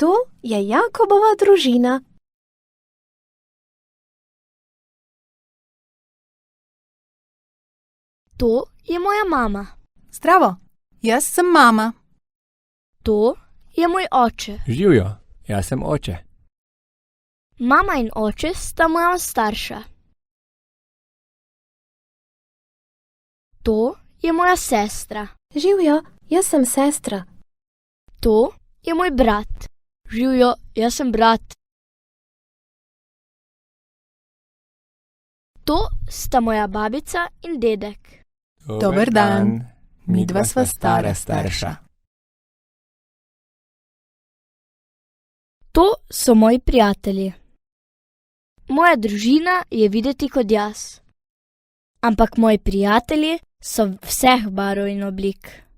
To je Jakobova družina. To je moja mama. Zdravo, jaz sem mama. To je moj oče. Živjo, jaz sem oče. Mama in oče sta moja starša. To je moja sestra. Živjo, jaz sem sestra. To je moj brat. Živjo, jaz sem brat. To sta moja babica in dedek. Dober dan. Midva sva stara starša. To so moji prijatelji. Moja družina je videti kot jaz. Ampak moji prijatelji so vseh barv in oblik.